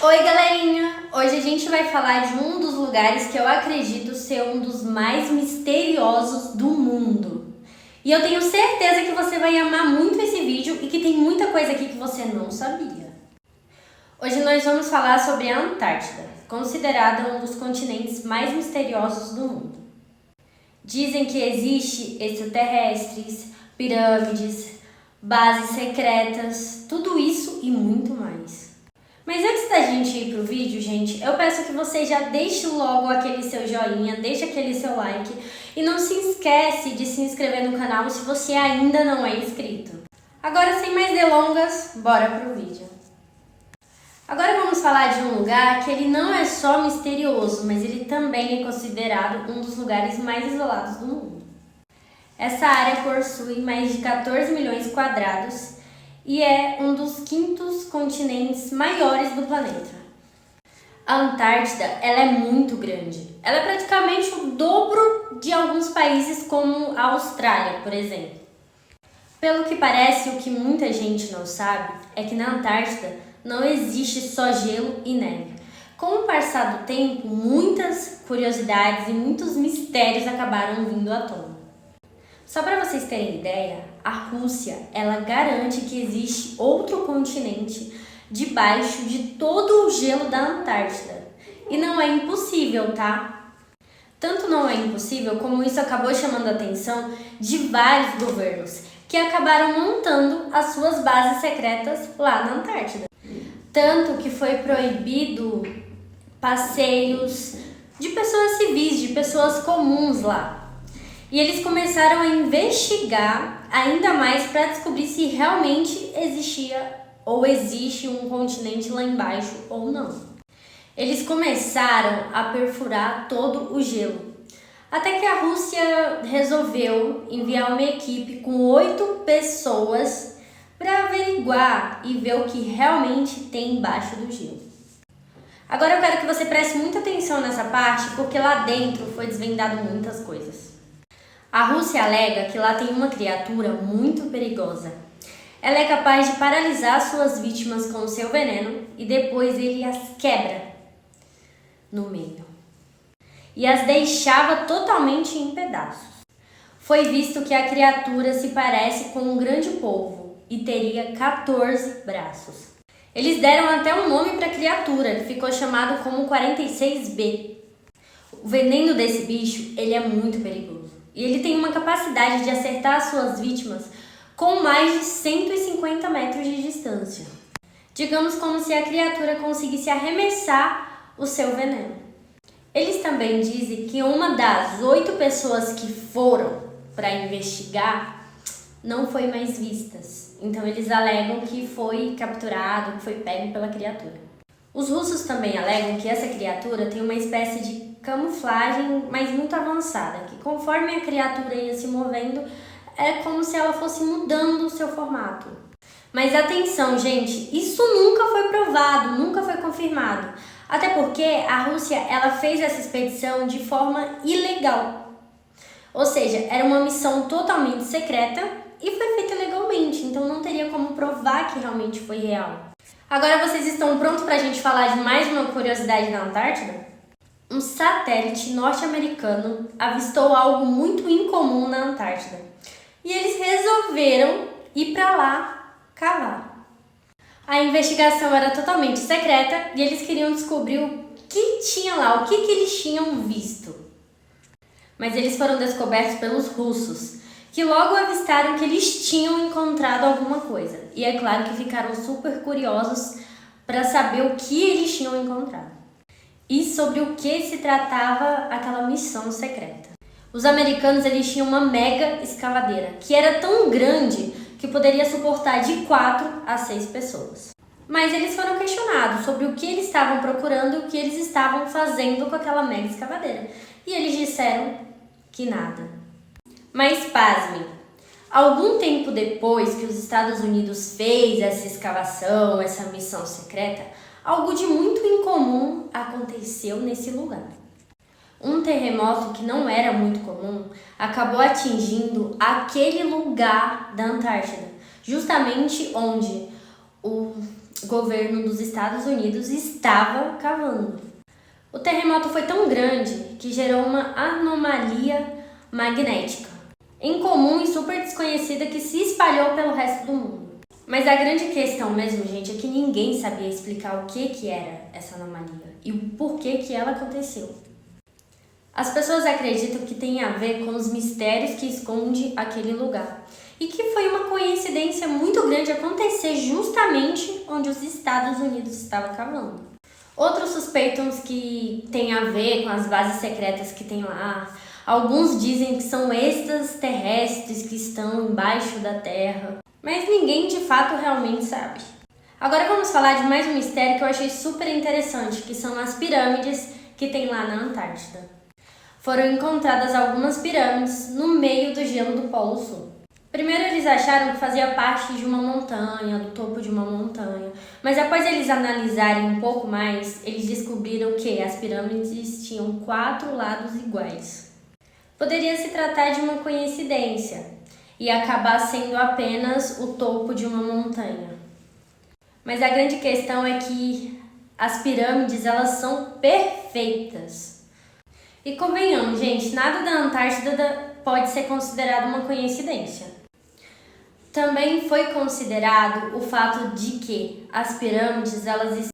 Oi galerinha! Hoje a gente vai falar de um dos lugares que eu acredito ser um dos mais misteriosos do mundo. E eu tenho certeza que você vai amar muito esse vídeo e que tem muita coisa aqui que você não sabia. Hoje nós vamos falar sobre a Antártida, considerada um dos continentes mais misteriosos do mundo. Dizem que existe extraterrestres, pirâmides, bases secretas, tudo isso e muito mais. Mas antes da gente ir pro vídeo, gente, eu peço que você já deixe logo aquele seu joinha, deixe aquele seu like e não se esquece de se inscrever no canal se você ainda não é inscrito. Agora, sem mais delongas, bora pro vídeo. Agora vamos falar de um lugar que ele não é só misterioso, mas ele também é considerado um dos lugares mais isolados do mundo. Essa área possui mais de 14 milhões quadrados e é um dos quintos continentes maiores do planeta. A Antártida, ela é muito grande. Ela é praticamente o dobro de alguns países como a Austrália, por exemplo. Pelo que parece, o que muita gente não sabe é que na Antártida não existe só gelo e neve. Com o passar do tempo, muitas curiosidades e muitos mistérios acabaram vindo à tona. Só para vocês terem ideia, a Rússia, ela garante que existe outro continente debaixo de todo o gelo da Antártida. E não é impossível, tá? Tanto não é impossível, como isso acabou chamando a atenção de vários governos, que acabaram montando as suas bases secretas lá na Antártida. Tanto que foi proibido passeios de pessoas civis, de pessoas comuns lá. E eles começaram a investigar ainda mais para descobrir se realmente existia ou existe um continente lá embaixo ou não. Eles começaram a perfurar todo o gelo. Até que a Rússia resolveu enviar uma equipe com 8 pessoas para averiguar e ver o que realmente tem embaixo do gelo. Agora eu quero que você preste muita atenção nessa parte, porque lá dentro foi desvendado muitas coisas. A Rússia alega que lá tem uma criatura muito perigosa. Ela é capaz de paralisar suas vítimas com o seu veneno e depois ele as quebra no meio e as deixava totalmente em pedaços. Foi visto que a criatura se parece com um grande polvo e teria 14 braços. Eles deram até um nome para a criatura, que ficou chamado como 46B. O veneno desse bicho, ele é muito perigoso. E ele tem uma capacidade de acertar as suas vítimas com mais de 150 metros de distância. Digamos como se a criatura conseguisse arremessar o seu veneno. Eles também dizem que uma das 8 pessoas que foram para investigar não foi mais vistas. Então eles alegam que foi capturado, que foi pego pela criatura. Os russos também alegam que essa criatura tem uma espécie de camuflagem, mas muito avançada, que conforme a criatura ia se movendo, é como se ela fosse mudando o seu formato. Mas atenção, gente, isso nunca foi provado, nunca foi confirmado. Até porque a Rússia, ela fez essa expedição de forma ilegal. Ou seja, era uma missão totalmente secreta e foi feita legalmente, então não teria como provar que realmente foi real. Agora vocês estão prontos para a gente falar de mais uma curiosidade da Antártida? Um satélite norte-americano avistou algo muito incomum na Antártida. E eles resolveram ir para lá cavar. A investigação era totalmente secreta e eles queriam descobrir o que tinha lá, o que eles tinham visto. Mas eles foram descobertos pelos russos, que logo avistaram que eles tinham encontrado alguma coisa. E é claro que ficaram super curiosos para saber o que eles tinham encontrado e sobre o que se tratava aquela missão secreta. Os americanos, eles tinham uma mega escavadeira, que era tão grande que poderia suportar de 4 a 6 pessoas. Mas eles foram questionados sobre o que eles estavam procurando e o que eles estavam fazendo com aquela mega escavadeira. E eles disseram que nada. Mas pasmem, algum tempo depois que os Estados Unidos fez essa escavação, essa missão secreta, algo de muito incomum aconteceu nesse lugar. Um terremoto que não era muito comum acabou atingindo aquele lugar da Antártida, justamente onde governo dos Estados Unidos estava cavando. O terremoto foi tão grande que gerou uma anomalia magnética, incomum e super desconhecida, que se espalhou pelo resto do mundo. Mas a grande questão mesmo, gente, é que ninguém sabia explicar o que era essa anomalia e o porquê que ela aconteceu. As pessoas acreditam que tem a ver com os mistérios que esconde aquele lugar e que foi uma coincidência muito grande acontecer justamente onde os Estados Unidos estavam cavando. Outros suspeitam que tem a ver com as bases secretas que tem lá. Alguns dizem que são extraterrestres que estão embaixo da Terra, mas ninguém de fato realmente sabe. Agora vamos falar de mais um mistério que eu achei super interessante, que são as pirâmides que tem lá na Antártida. Foram encontradas algumas pirâmides no meio do gelo do Polo Sul. Primeiro eles acharam que fazia parte de uma montanha, do topo de uma montanha, mas após eles analisarem um pouco mais, eles descobriram que as pirâmides tinham 4 lados iguais. Poderia se tratar de uma coincidência e acabar sendo apenas o topo de uma montanha. Mas a grande questão é que as pirâmides, elas são perfeitas. E convenhamos, gente, nada da Antártida pode ser considerado uma coincidência. Também foi considerado o fato de que as pirâmides, elas estão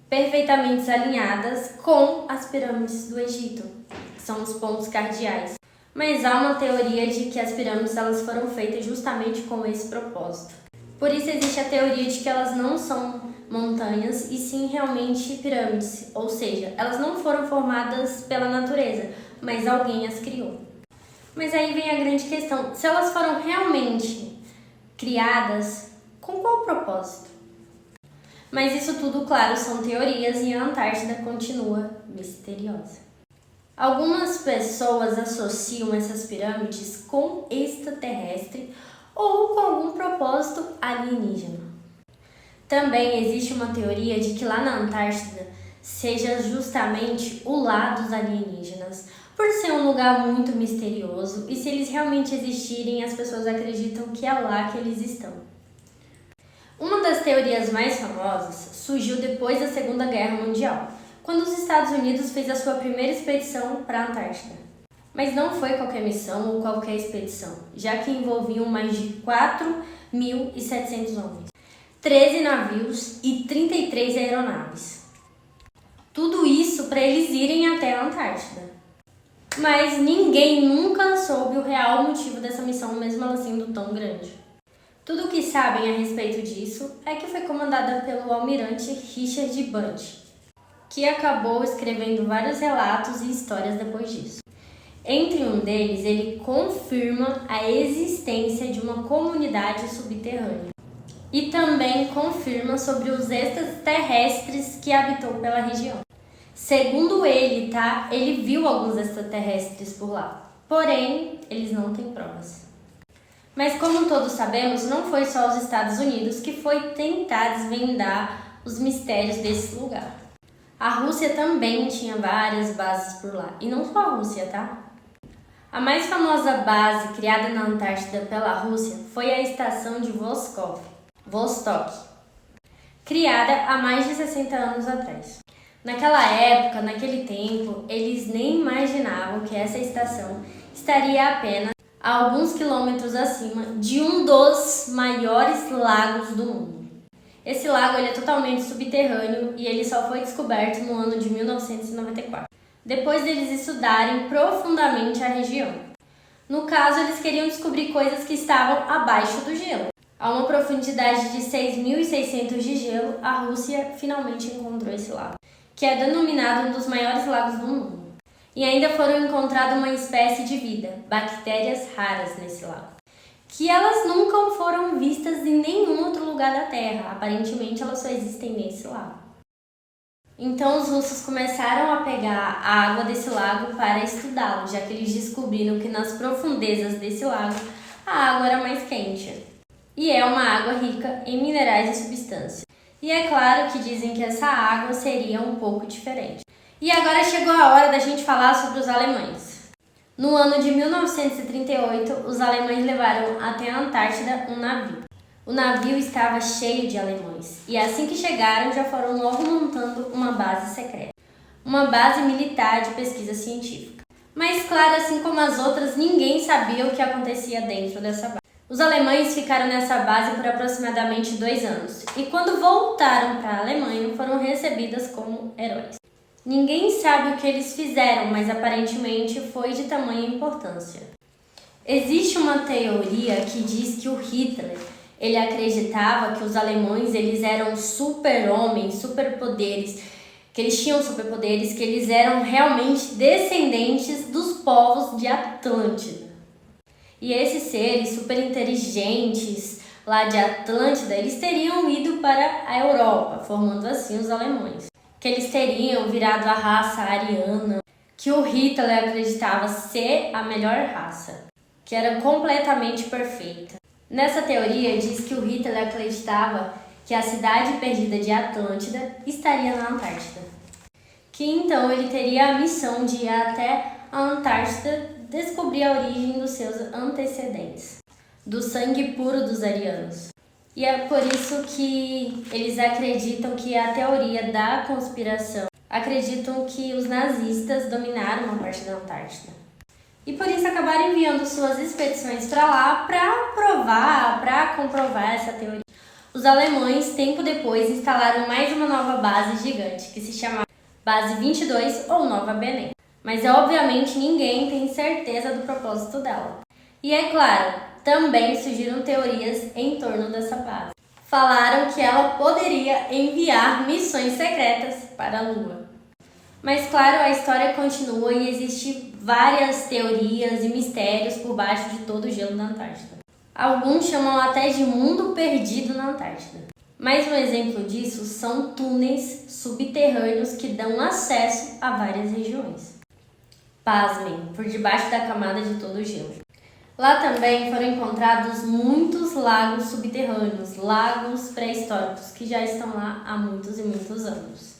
perfeitamente alinhadas com as pirâmides do Egito, que são os pontos cardeais. Mas há uma teoria de que as pirâmides, elas foram feitas justamente com esse propósito. Por isso existe a teoria de que elas não são montanhas e sim realmente pirâmides, ou seja, elas não foram formadas pela natureza, mas alguém as criou. Mas aí vem a grande questão, se elas foram realmente criadas, com qual propósito? Mas isso tudo, claro, são teorias e a Antártida continua misteriosa. Algumas pessoas associam essas pirâmides com extraterrestre ou com algum propósito alienígena. Também existe uma teoria de que lá na Antártida seja justamente o lar dos alienígenas, por ser um lugar muito misterioso, e se eles realmente existirem, as pessoas acreditam que é lá que eles estão. Uma das teorias mais famosas surgiu depois da Segunda Guerra Mundial, quando os Estados Unidos fez a sua primeira expedição para a Antártida. Mas não foi qualquer missão ou qualquer expedição, já que envolviam mais de 4.700 homens, 13 navios e 33 aeronaves. Tudo isso para eles irem até a Antártida. Mas ninguém nunca soube o real motivo dessa missão, mesmo ela sendo tão grande. Tudo o que sabem a respeito disso é que foi comandada pelo almirante Richard Bunch, que acabou escrevendo vários relatos e histórias depois disso. Entre um deles, ele confirma a existência de uma comunidade subterrânea e também confirma sobre os extraterrestres que habitou pela região. Segundo ele, ele viu alguns extraterrestres por lá, porém, eles não têm provas. Mas como todos sabemos, não foi só os Estados Unidos que foi tentar desvendar os mistérios desse lugar. A Rússia também tinha várias bases por lá, e não só a Rússia, tá? A mais famosa base criada na Antártida pela Rússia foi a estação de Vostok, criada há mais de 60 anos atrás. Naquela época, naquele tempo, eles nem imaginavam que essa estação estaria apenas a alguns quilômetros acima de um dos maiores lagos do mundo. Esse lago ele é totalmente subterrâneo e ele só foi descoberto no ano de 1994, depois deles estudarem profundamente a região. No caso, eles queriam descobrir coisas que estavam abaixo do gelo. A uma profundidade de 6.600 de gelo, a Rússia finalmente encontrou esse lago, que é denominado um dos maiores lagos do mundo. E ainda foram encontradas uma espécie de vida, bactérias raras nesse lago, que elas nunca foram vistas em nenhum outro lugar da Terra. Aparentemente, elas só existem nesse lago. Então, os russos começaram a pegar a água desse lago para estudá-lo, já que eles descobriram que nas profundezas desse lago a água era mais quente. E é uma água rica em minerais e substâncias. E é claro que dizem que essa água seria um pouco diferente. E agora chegou a hora da gente falar sobre os alemães. No ano de 1938, os alemães levaram até a Antártida um navio. O navio estava cheio de alemães e assim que chegaram já foram logo montando uma base secreta, uma base militar de pesquisa científica. Mas claro, assim como as outras, ninguém sabia o que acontecia dentro dessa base. Os alemães ficaram nessa base por aproximadamente 2 anos e quando voltaram para a Alemanha foram recebidas como heróis. Ninguém sabe o que eles fizeram, mas aparentemente foi de tamanha importância. Existe uma teoria que diz que o Hitler, ele acreditava que os alemães eles eram super-homens, superpoderes, que eles tinham superpoderes, que eles eram realmente descendentes dos povos de Atlântida. E esses seres super inteligentes lá de Atlântida, eles teriam ido para a Europa, formando assim os alemães. Que eles teriam virado a raça ariana, que o Hitler acreditava ser a melhor raça, que era completamente perfeita. Nessa teoria diz que o Hitler acreditava que a cidade perdida de Atlântida estaria na Antártida. Que então ele teria a missão de ir até a Antártida descobrir a origem dos seus antecedentes, do sangue puro dos arianos. E é por isso que eles acreditam que a teoria da conspiração acreditam que os nazistas dominaram uma parte da Antártida. E por isso acabaram enviando suas expedições para lá para comprovar essa teoria. Os alemães, tempo depois, instalaram mais uma nova base gigante, que se chamava Base 22 ou Nova Belém. Mas obviamente ninguém tem certeza do propósito dela. E é claro, também surgiram teorias em torno dessa base. Falaram que ela poderia enviar missões secretas para a Lua. Mas claro, a história continua e existem várias teorias e mistérios por baixo de todo o gelo da Antártida. Alguns chamam até de mundo perdido na Antártida. Mais um exemplo disso são túneis subterrâneos que dão acesso a várias regiões. Pasmem, por debaixo da camada de todo o gelo. Lá também foram encontrados muitos lagos subterrâneos, lagos pré-históricos que já estão lá há muitos e muitos anos.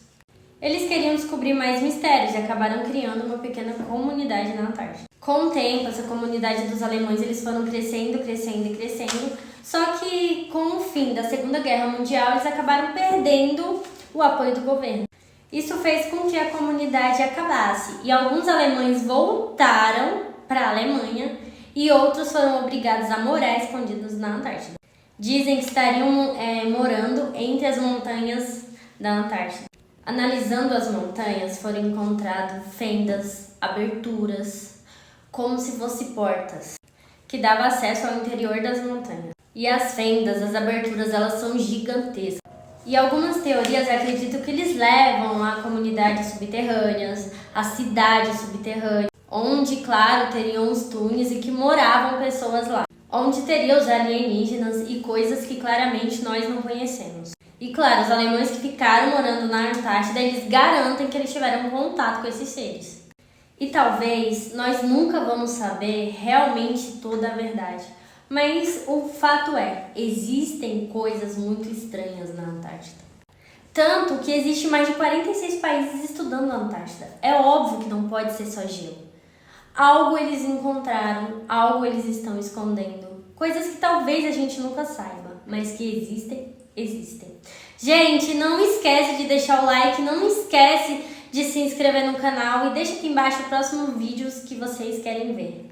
Eles queriam descobrir mais mistérios e acabaram criando uma pequena comunidade na Antártida. Com o tempo, essa comunidade dos alemães eles foram crescendo, só que com o fim da Segunda Guerra Mundial eles acabaram perdendo o apoio do governo. Isso fez com que a comunidade acabasse e alguns alemães voltaram para a Alemanha e outros foram obrigados a morar escondidos na Antártida. Dizem que estariam morando entre as montanhas da Antártida. Analisando as montanhas, foram encontradas fendas, aberturas, como se fossem portas, que davam acesso ao interior das montanhas. E as fendas, as aberturas, elas são gigantescas. E algumas teorias acreditam que eles levam a comunidades subterrâneas, a cidades subterrâneas, onde, claro, teriam os túneis e que moravam pessoas lá, onde teriam os alienígenas e coisas que claramente nós não conhecemos. E claro, os alemães que ficaram morando na Antártida, eles garantem que eles tiveram contato com esses seres. E talvez nós nunca vamos saber realmente toda a verdade. Mas o fato é, existem coisas muito estranhas na Antártida. Tanto que existe mais de 46 países estudando a Antártida. É óbvio que não pode ser só gelo. Algo eles encontraram, algo eles estão escondendo. Coisas que talvez a gente nunca saiba, mas que existem. Gente, não esquece de deixar o like, não esquece de se inscrever no canal e deixa aqui embaixo os próximos vídeos que vocês querem ver.